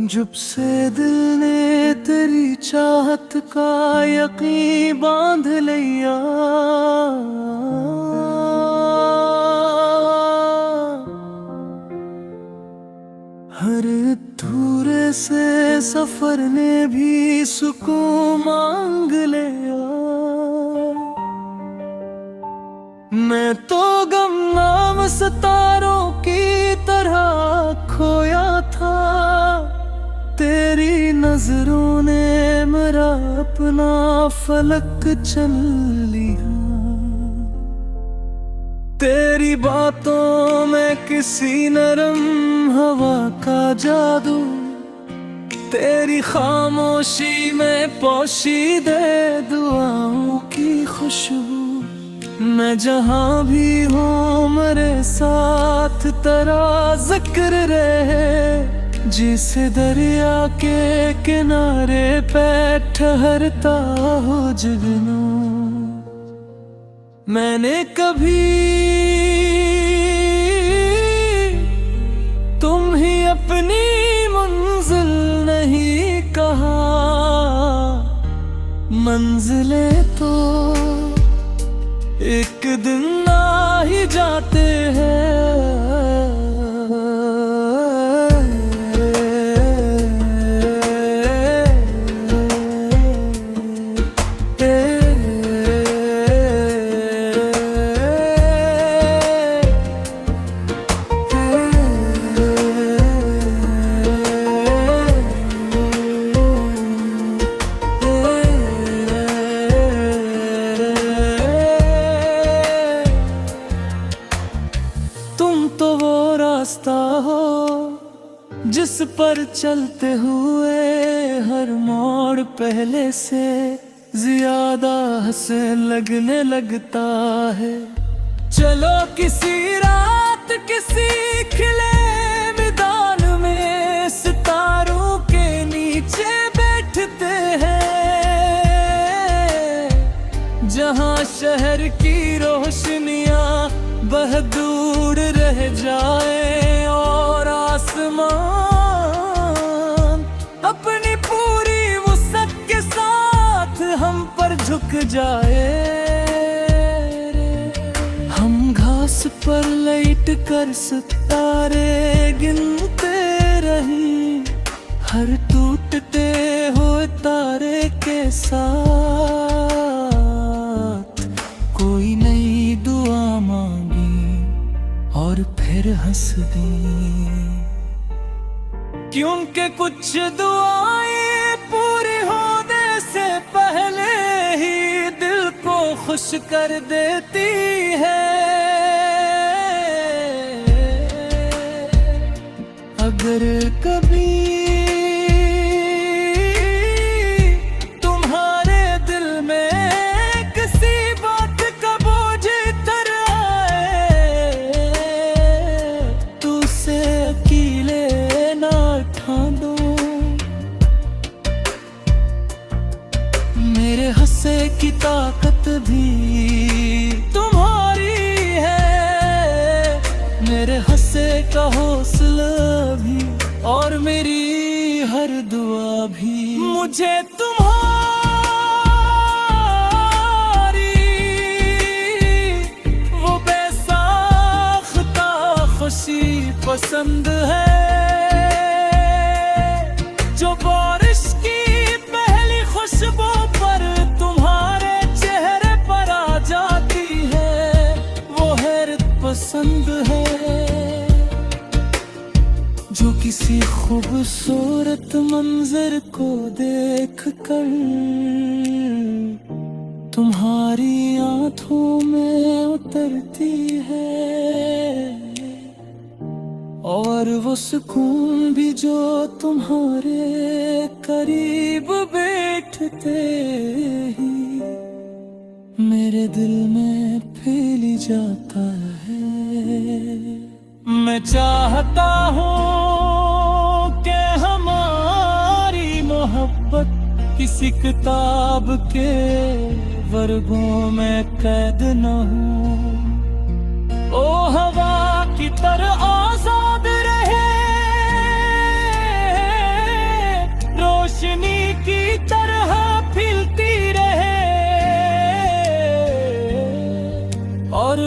जब से दिल ने तेरी चाहत का यकीन बांध लिया, हर अधूरे से सफर ने भी सुकून मांग लिया। मैं तो गुमनाम सितारों की तरह खोया था, तेरी नजरों ने मेरा अपना फलक चल लिया। तेरी बातों में किसी नरम हवा का जादू, तेरी खामोशी में पोशीदे दुआओं की खुशबू। मैं जहाँ भी हूँ मेरे साथ तेरा जिक्र रहे, जिस दरिया के किनारे पे ठहरता हो जुगनू। मैंने कभी तुम ही अपनी मंजिल नहीं कहा, मंजिलें तो एक दिन आ ही जाते हैं। तुम तो वो रास्ता हो जिस पर चलते हुए हर मोड़ पहले से ज्यादा हंसन लगने लगता है। चलो किसी रात किसी खिले मैदान में सितारों के नीचे बैठते हैं, जहां शहर की रोशनियां बह दूर रह जाए और आसमान अपनी पूरी वुसअत के साथ हम पर झुक जाए। हम घास पर लेट कर सितारे गिनते रहीं, हर टूटते हुए तारे के साथ कोई नई दुआ मांगी और फिर हंस दी। क्योंकि कुछ दुआएं पूरी होने से पहले ही दिल को खुश कर देती है। अगर कभी मेरे हंसे की ताकत भी तुम्हारी है, मेरे हंसे का हौसला भी और मेरी हर दुआ भी। मुझे तुम्हारी वो बेसाख्ता खुशी पसंद है, जो बारिश की पहली खुशबू पर तुम्हारे चेहरे पर आ जाती है, वो हैरत पसंद है। जो किसी खूबसूरत मंजर को देख कर तुम्हारी आंखों में उतरती है, और वो सुकून भी जो तुम्हारे करीब बैठते ही मेरे दिल में फैल जाता है। मैं चाहता हूँ कि हमारी मोहब्बत किसी किताब के वर्गों में कैद न हो। ओ हवा की तरह आजाद रहे,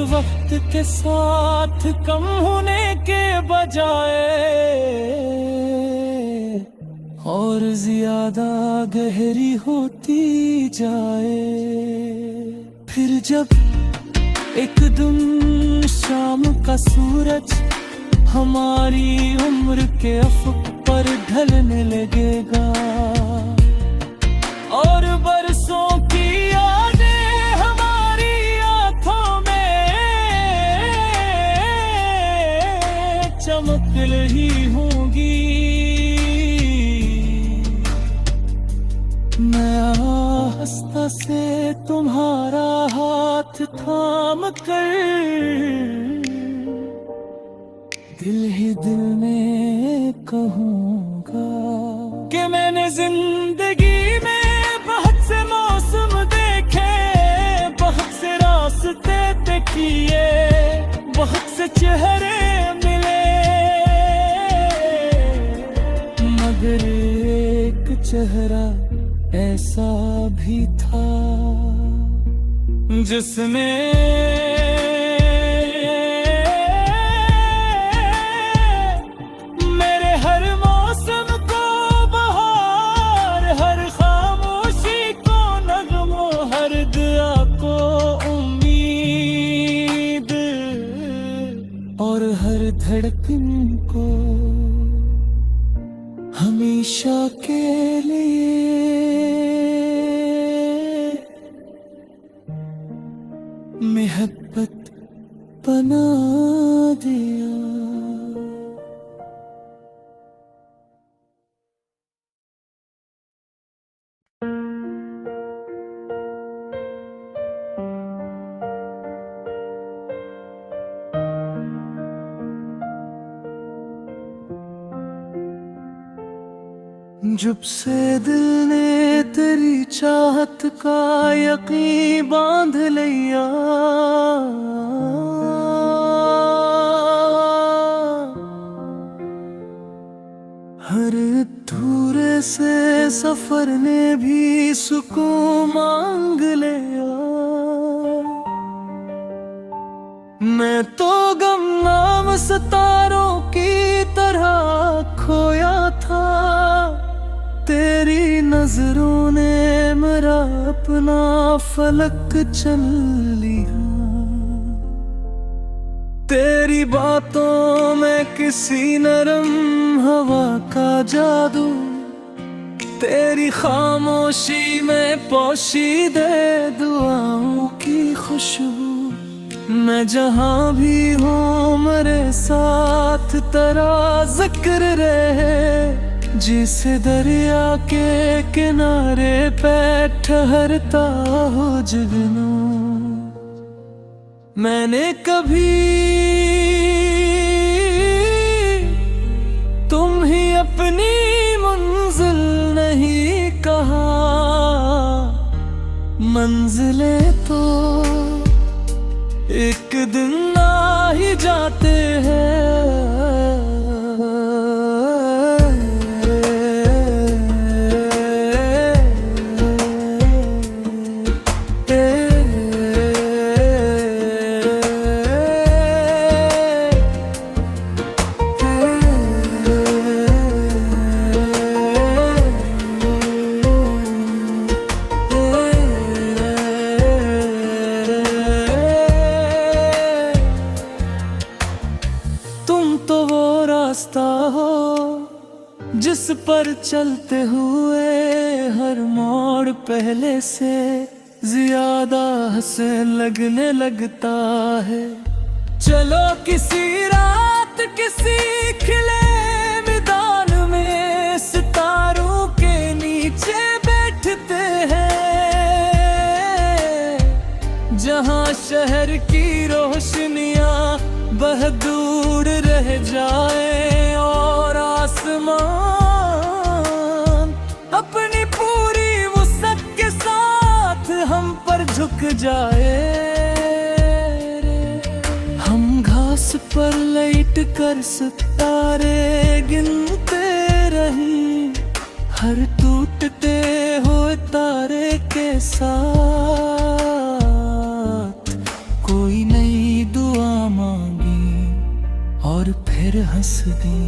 वक्त के साथ कम होने के बजाय और ज्यादा गहरी होती जाए। फिर जब एक दिन शाम का सूरज हमारी उम्र के अफक पर ढलने लगेगा और बरसों की यादें हमारी आंखों में चमक रही होंगी। मैं आस्था से तुम्हारा हाथ थाम कर दिल ही दिल में कहूँगा कि मैंने जिंदगी में बहुत से मौसम देखे, बहुत से रास्ते तय किए, बहुत से चेहरे मिले, मगर एक चेहरा ऐसा भी था जिसने मेरे हर मौसम को बहार, हर खामोशी को नगमो, हर दुआ को उम्मीद और हर धड़कन को हमेशा के लिए मोहब्बत बना दिया। जब से दिल ने तेरी चाहत का यकीन बांध लिया, हर अधूरे से सफर ने भी सुकून मांग लिया। मैं तो गुमनाम सितारों की तरह खोया था, तेरी नजरों ने मेरा अपना फलक चल लिया। तेरी बातों में किसी नरम हवा का जादू, तेरी खामोशी में पोशीदे दुआओं की खुशबू। मैं जहाँ भी हूँ मेरे साथ तेरा जिक्र रहे, जिसे दरिया के किनारे पे ठहरता हो जुगनू। मैंने कभी तुम ही अपनी मंजिल नहीं कहा, मंजिलें तो एक दिन आ ही जाते हैं। जिस पर चलते हुए हर मोड़ पहले से ज्यादा हंसे लगने लगता है। चलो किसी रात किसी खिले मैदान में सितारों के नीचे बैठते हैं, जहां शहर की रोशनियां बह दूर रह जाए और आसमान अपनी पूरी वुसअत के साथ हम पर झुक जाए। हम घास पर लेट कर सितारे गिनते रहीं, हर टूटते हुए तारे के साथ कोई नई फिर हंस दी,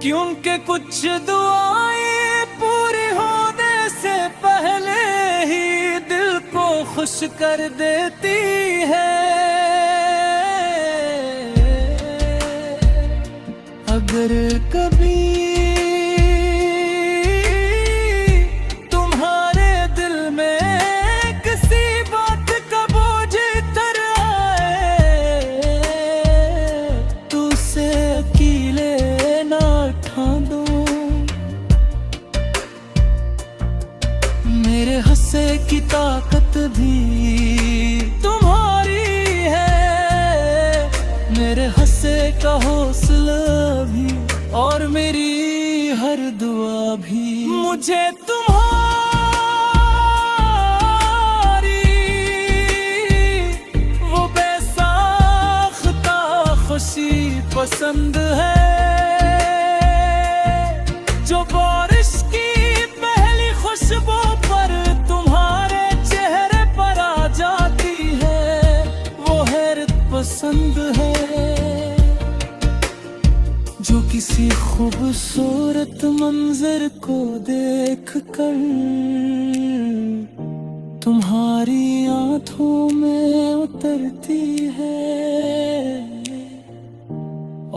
क्योंकि कुछ दुआएं पूरी होने से पहले ही दिल को खुश कर देती है। अगर कभी तुम्हारे दिल में किसी बात का बोझ तर आए, तो उसे अकेले ना उठा दो। मेरे हंसे की ताकत भी तुम्हारी है, मेरे हंसे का हौसला भी, और मेरी हर दुआ भी। मुझे तुम्हारी वो बेसाख्ता खुशी पसंद है, जो बारिश की पहली खुशबू पर तुम्हारे चेहरे पर आ जाती है, वो हैरत पसंद है। जो किसी खूबसूरत मंजर को देखकर तुम्हारी आंखों में उतरती है,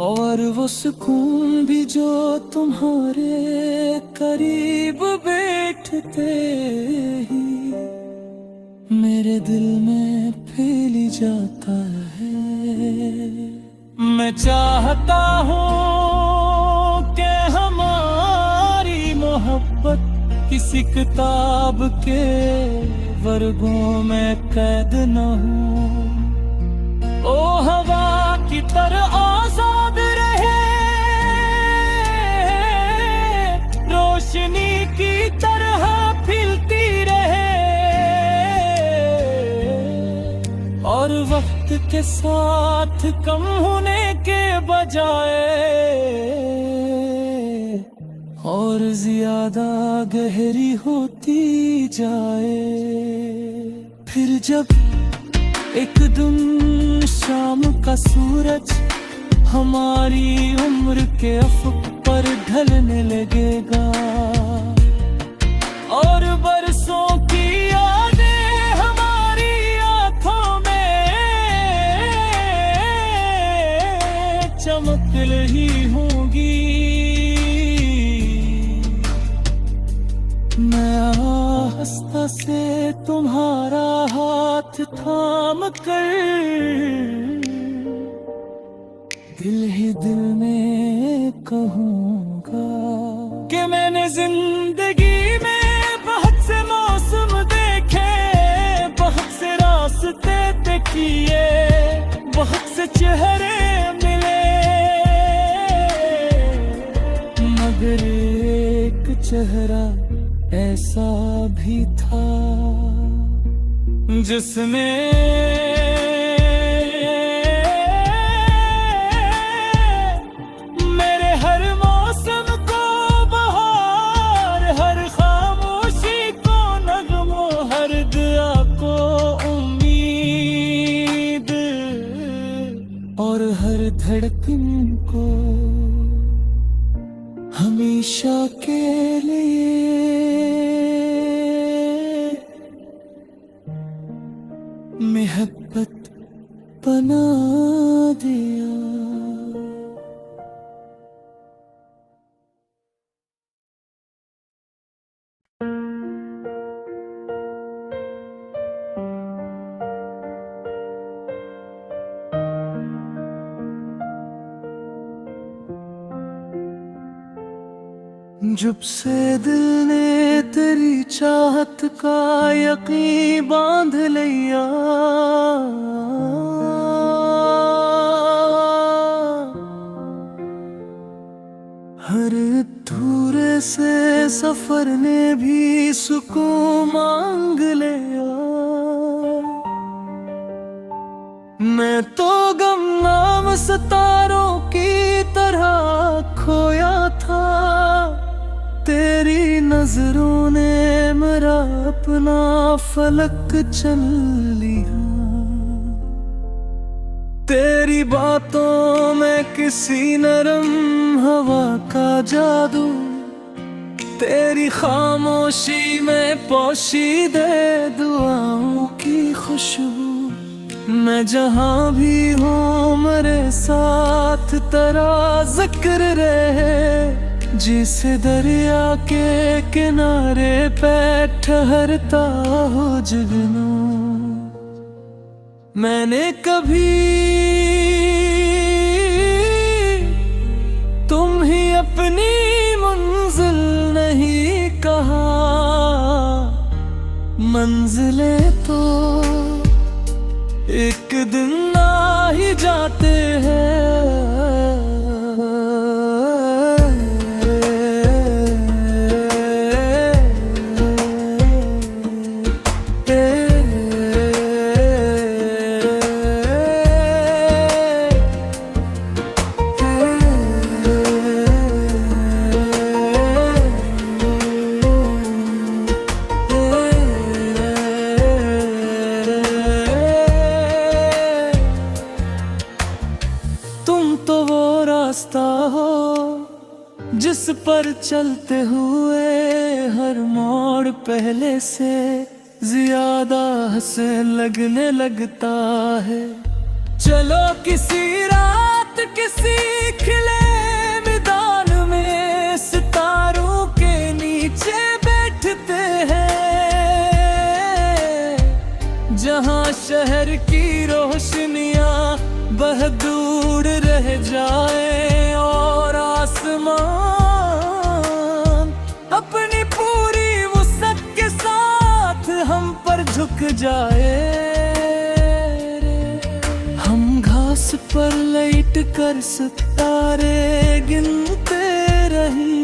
और वो सुकून भी जो तुम्हारे करीब बैठते ही मेरे दिल में फैल जाता है। मैं चाहता हूँ कि हमारी मोहब्बत किसी किताब के वर्गों में कैद न हो, ओ हवा की तरह आजाद रहे, रोशनी की तरह फैलती रहे, और वक्त के साथ कम होने के बजाय और ज्यादा गहरी होती जाए। फिर जब एक दिन शाम का सूरज हमारी उम्र के अफक पर ढलने लगेगा, और बरसों की यादें हमारी आंखों में चमक रही होंगी, मैं आस्था से तुम्हारा हाथ थाम कर दिल ही दिल में कहूँगा कि मैंने जिंदगी में बहुत से मौसम देखे, बहुत से रास्ते तय किए, बहुत से चेहरे मिले, मगर एक चेहरा ऐसा भी था जिसमें मेरे हर मौसम को बहार, हर खामोशी को नगमो, हर दुआ को उम्मीद, और हर धड़कन को हमेशा के लिए मोहब्बत बना दिया। जब से दिल ने तेरी चाहत का यकीन बांध लिया, हर धूरे से सफर ने भी सुकून मांग लिया। मैं तो गमनाम सितारों की तरह खोया था, तेरी नजरों ने मेरा अपना फलक चल लिया। तेरी बातों में किसी नरम हवा का जादू, तेरी खामोशी में पोशीदे दुआओं की खुशबू। मैं जहाँ भी हूँ मेरे साथ तेरा जिक्र रहे, जिस दरिया के किनारे पे ठहरता हो जुगनू। मैंने कभी तुम ही अपनी मंजिल नहीं कहा, मंजिलें तो एक दिन आ ही जाते हैं। तुम तो वो रास्ता हो जिस पर चलते हुए हर मोड़ पहले से ज्यादा हंसे लगने लगता है। चलो किसी रात किसी खिले मैदान में सितारों के नीचे बैठते हैं, जहां शहर की रोशनियां बह दूर रह जाए और आसमान अपनी पूरी वुसअत के साथ हम पर झुक जाए। हम घास पर लेट कर सितारे गिनते रही,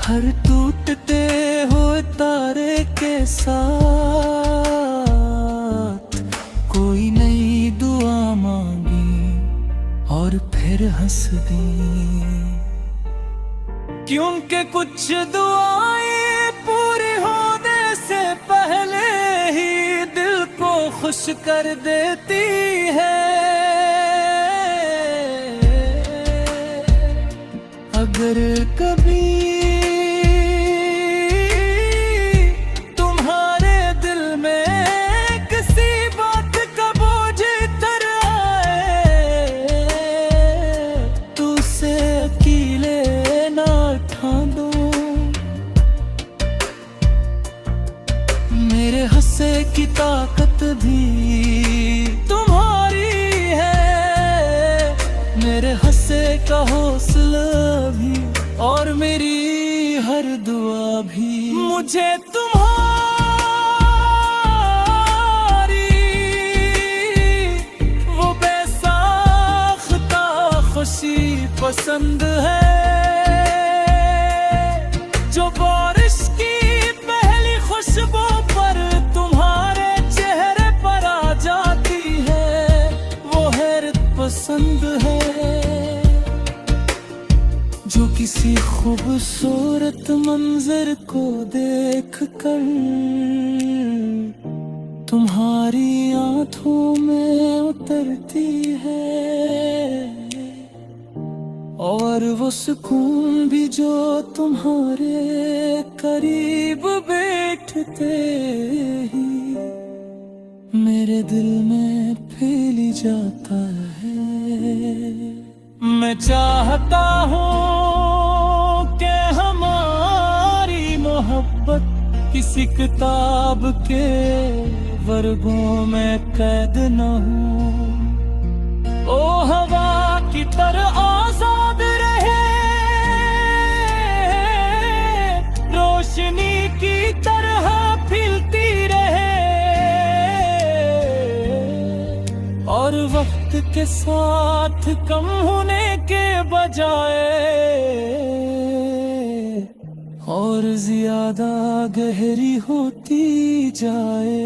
हर टूटते हुए तारे के साथ कोई नई दुआ मांगी और फिर हंस दी। क्योंकि कुछ दुआएं पूरी होने से पहले ही दिल को खुश कर देती है। अगर कभी तुम्हारे दिल में किसी बात का बोझ तर आए, तो उसे अकेले ना उठा दो। मेरे हंसे की ताकत भी तुम्हारी है, मेरे हंसे का हौसला भी और मेरी हर दुआ भी। मुझे तुम्हारी वो बेसाख्ता खुशी पसंद है, जो बारिश की पहली खुशबू पर तुम्हारे चेहरे पर आ जाती है, वो हैरत पसंद है। जो किसी खूबसूरत मंजर को देख कर तुम्हारी आंखों में उतरती है, और वो सुकून भी जो तुम्हारे करीब बैठते ही मेरे दिल में फैल जाता है। मैं चाहता हूँ कि हमारी मोहब्बत किसी किताब के वर्गों में कैद न हो। ओ हवा की तरह आजाद रहे, रोशनी की तरह फैलती रहे, और वक्त के साथ कम होने के बजाय और ज्यादा गहरी होती जाए।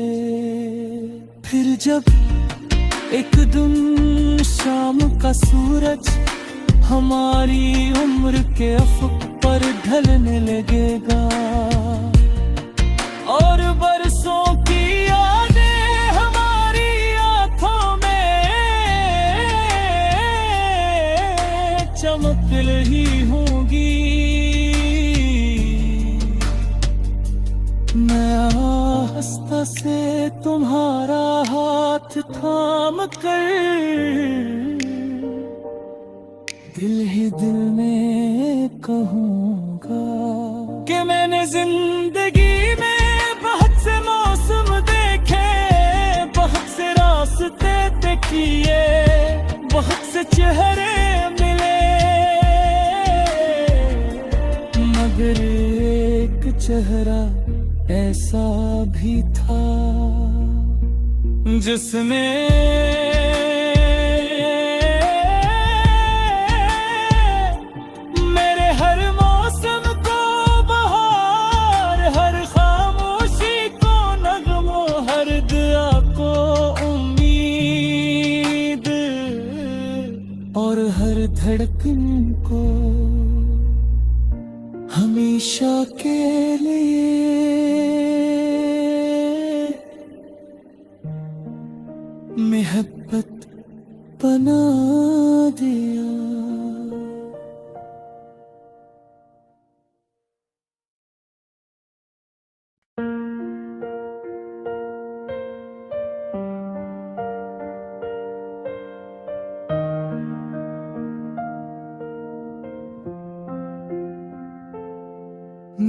फिर जब एक दिन शाम का सूरज हमारी उम्र के अफक पर ढलने लगेगा, और बरसों की यादें हमारी आंखों में हाथ थाम कर दिल ही दिल में कहूँगा कि मैंने जिंदगी में बहुत से मौसम देखे, बहुत से रास्ते तय किए, बहुत से चेहरे मिले, मगर एक चेहरा ऐसा भी था जिसमें धड़कन को हमेशा के लिए मोहब्बत बना दिया।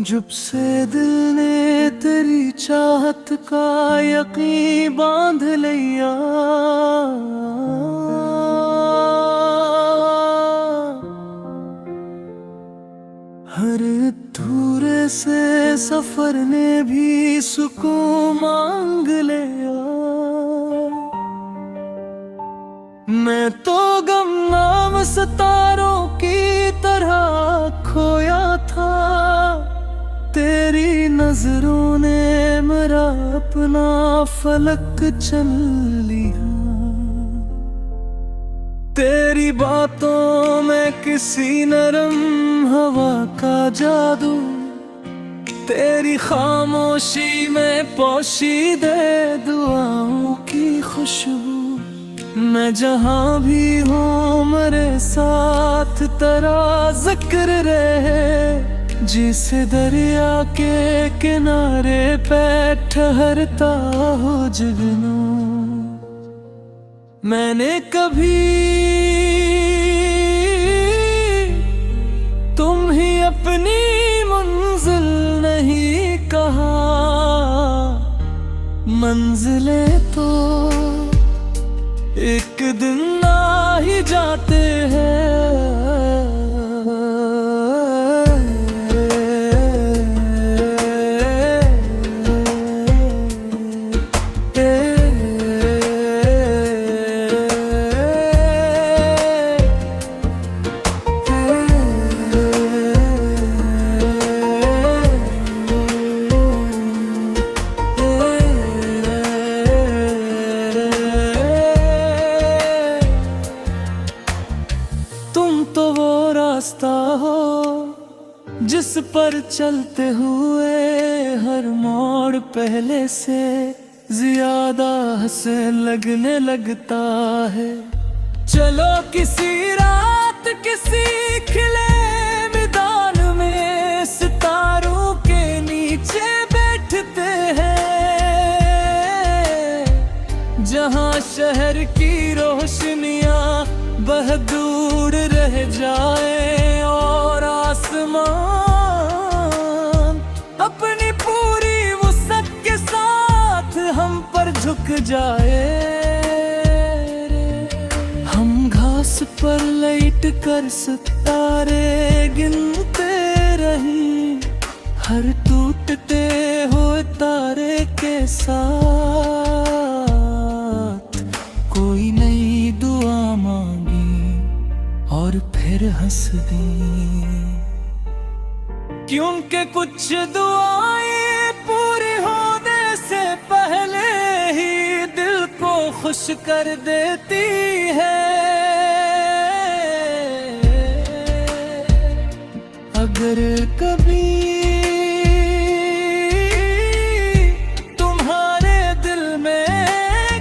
जब से दिल ने तेरी चाहत का यकीन बांध लिया, हर अधूरे से सफर ने भी सुकून मांग लिया। मैं तो गुमनाम सितारों की तरह खोया था, तेरी नजरों ने मेरा अपना फलक चल लिया। तेरी बातों में किसी नरम हवा का जादू, तेरी खामोशी में पोशीदे दुआओं की खुशबू। मैं जहाँ भी हूँ मेरे साथ तेरा जिक्र रहे, जिसे दरिया के किनारे पे ठहरता हो जुगनू। मैंने कभी तुम ही अपनी मंजिल नहीं कहा, मंजिलें तो एक दिन आ ही जाते हैं। जिस पर चलते हुए हर मोड़ पहले से ज्यादा हंसे लगने लगता है। चलो किसी रात किसी खिले मैदान में सितारों के नीचे बैठते हैं, जहां शहर की रोशनियां बह दूर रह जाए और आसमान अपनी पूरी वुसअत के साथ हम पर झुक जाए। हम घास पर लेट कर सितारे गिनते रहीं, हर टूटते हुए तारे के साथ कोई नई दुआ मांगी और फिर हंस दी। क्योंकि कुछ दुआएं पूरी होने से पहले ही दिल को खुश कर देती है। अगर कभी तुम्हारे दिल में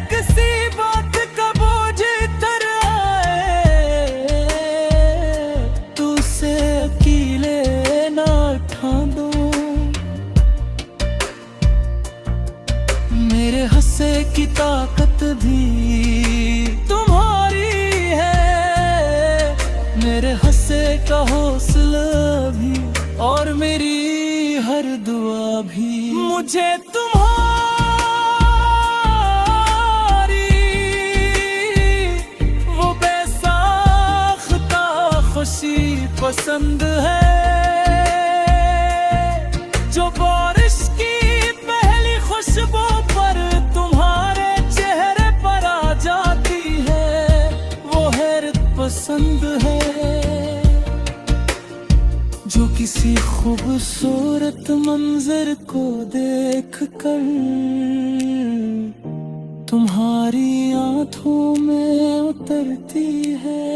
किसी बात का बोझ इतर आए, तो उसे अकेले ना उठा दो। मेरे हंसे की की ताकत भी तुम्हारी है, मेरे हंसे का हौसला भी और मेरी हर दुआ भी। मुझे तुम्हारी वो बेसाख्ता खुशी पसंद है, जो बारिश की पहली खुशबू पर तुम्हारे चेहरे पर आ जाती है, वो हैरत पसंद है। जो किसी खूबसूरत मंजर को देखकर तुम्हारी आंखों में उतरती है,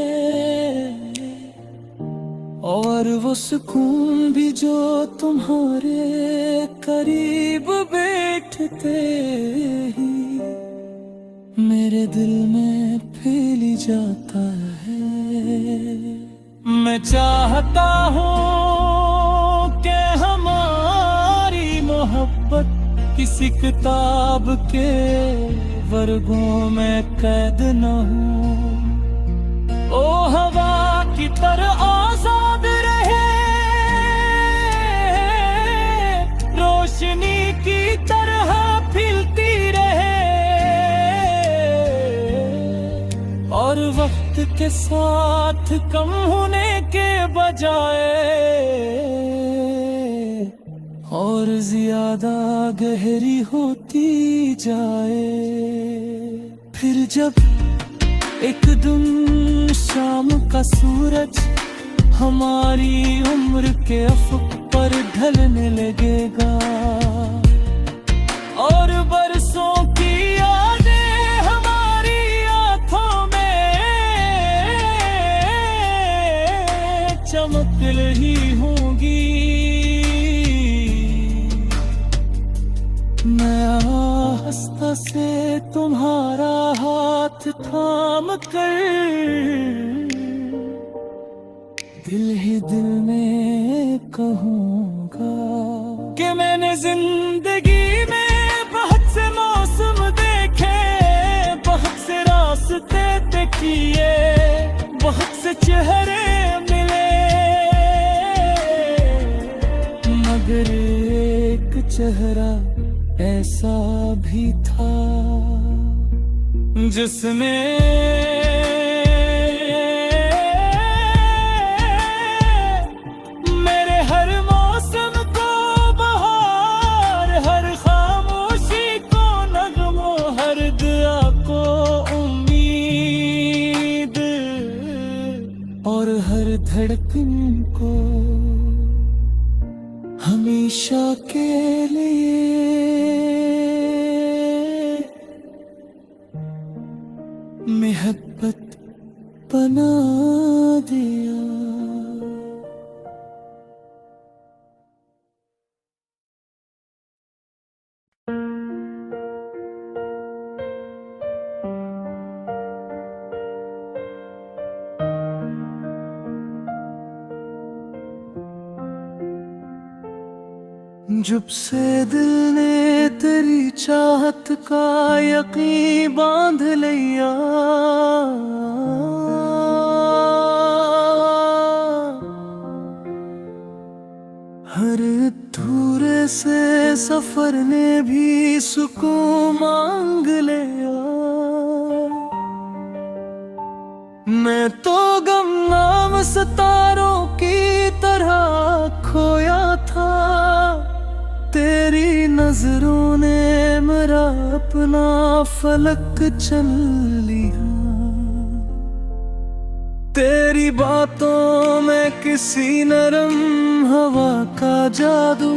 और वो सुकून भी जो तुम्हारे करीब बैठते ही मेरे दिल में फैल जाता है। मैं चाहता हूँ कि हमारी मोहब्बत किसी किताब के वर्गों में कैद न हो, ओ हवा की तरह आजाद रहे, रोशनी की तरह फैलती रहे, और वक्त के साथ कम होने के बजाय और ज्यादा गहरी होती जाए। फिर जब एक दिन शाम का सूरज हमारी उम्र के अफक पर ढलने लगेगा, और बरसों की यादें हमारी आंखों में चमक रही होंगी, मैं आस्था से तुम्हारा हाथ थाम कर दिल ही दिल में कहूँगा कि मैंने जिंदगी में बहुत से मौसम देखे, बहुत से रास्ते तय किए, बहुत से चेहरे मिले, मगर एक चेहरा ऐसा भी था जिसमें मेरे हर मौसम को बहार, हर खामोशी को नगमो, हर दुआ को उम्मीद, और हर धड़कन को हमेशा के लिए मोहब्बत बना दिया। जब से दिल ने तेरी चाहत का यकीन बांध लिया, हर अधूरे से सफर ने भी सुकून मांग लिया। मैं तो गुमनाम सितारों की तरह खोया था, तेरी नजरों ने मेरा अपना फलक चल लिया। तेरी बातों में किसी नरम हवा का जादू,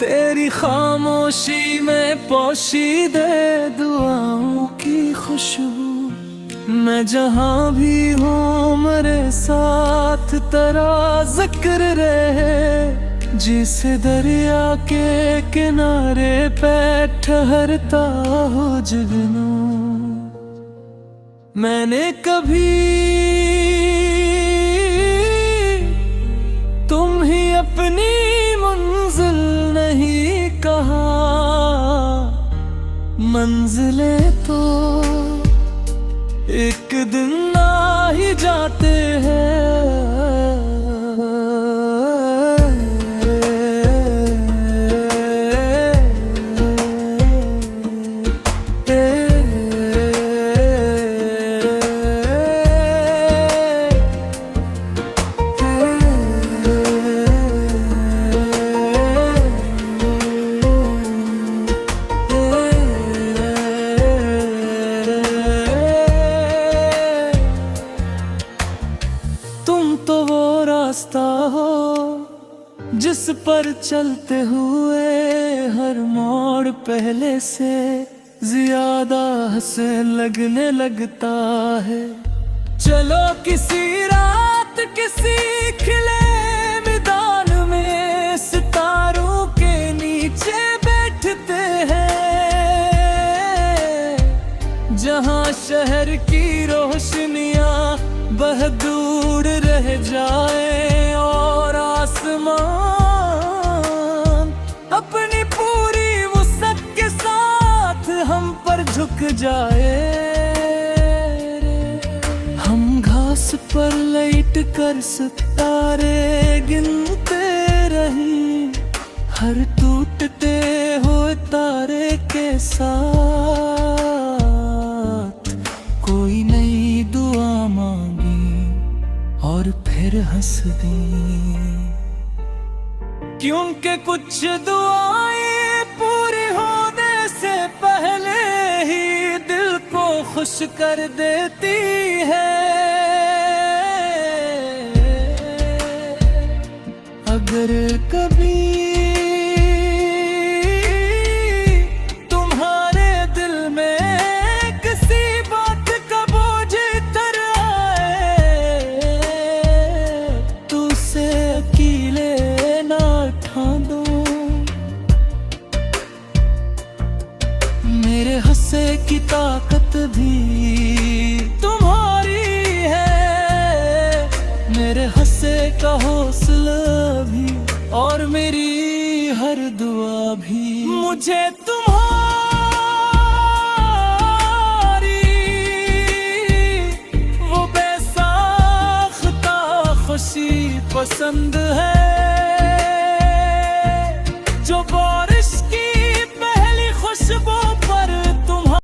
तेरी खामोशी में पोशीदे दुआओं की खुशबू। मैं जहाँ भी हूँ मेरे साथ तेरा जिक्र रहे, जिसे दरिया के किनारे पे ठहरता हो जुगनू। मैंने कभी तुम ही अपनी मंजिल नहीं कहा, मंजिलें तो एक दिन आ ही जाते तुम तो वो रास्ता हो जिस पर चलते हुए हर मोड़ पहले से ज्यादा हंसे लगने लगता है। चलो किसी रात किसी खिले मैदान में सितारों के नीचे बैठते हैं, जहां शहर की रोशनियां बह दूर रह जाए और आसमान अपनी पूरी वुसअत के साथ हम पर झुक जाए। हम घास पर लेट कर सितारे गिनते रही, हर टूटते हुए तारे के साथ कोई नई दुआ मांगी और फिर हंस दी, क्योंकि कुछ दुआएं पूरी होने से पहले ही दिल को खुश कर देती है। अगर कभी तुम्हारे दिल में किसी बात का बोझ तर आए, तो उसे अकेले ना उठा दो। मेरे हंसे की ताकत भी तुम्हारी है, मेरे हंसे का हौसला भी और मेरी हर दुआ भी। मुझे तुम्हारी वो बेसाख्ता खुशी पसंद है।